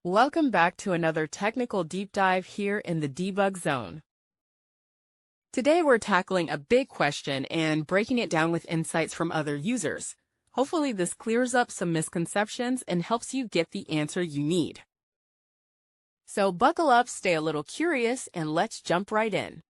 Welcome back to another technical deep dive here in the debug zone. Today we're tackling a big question and breaking it down with insights from other users. Hopefully this clears up some misconceptions and helps you get the answer you need. So buckle up, stay a little curious, and let's jump right in.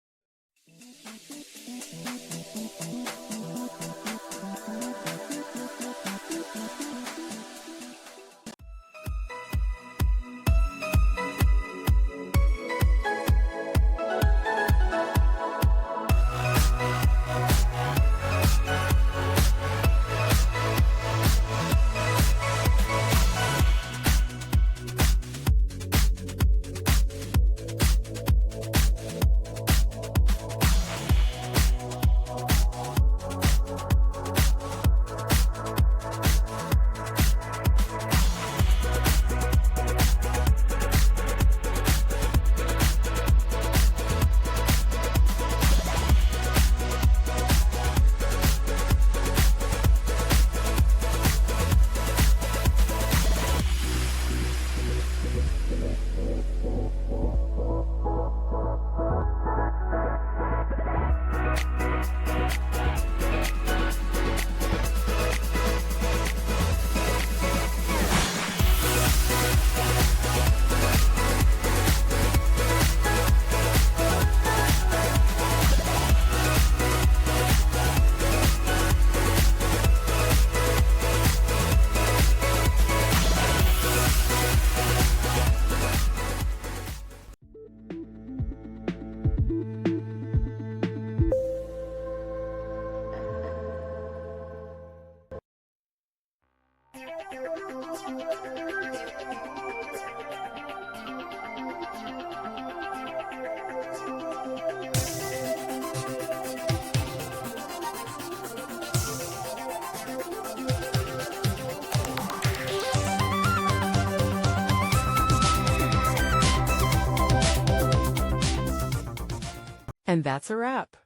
And that's a wrap.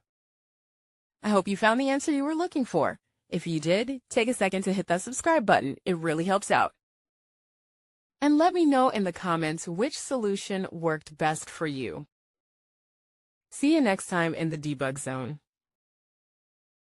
I hope you found the answer you were looking for. If you did, take a second to hit that subscribe button. It really helps out. And let me know in the comments which solution worked best for you. See you next time in the debug zone.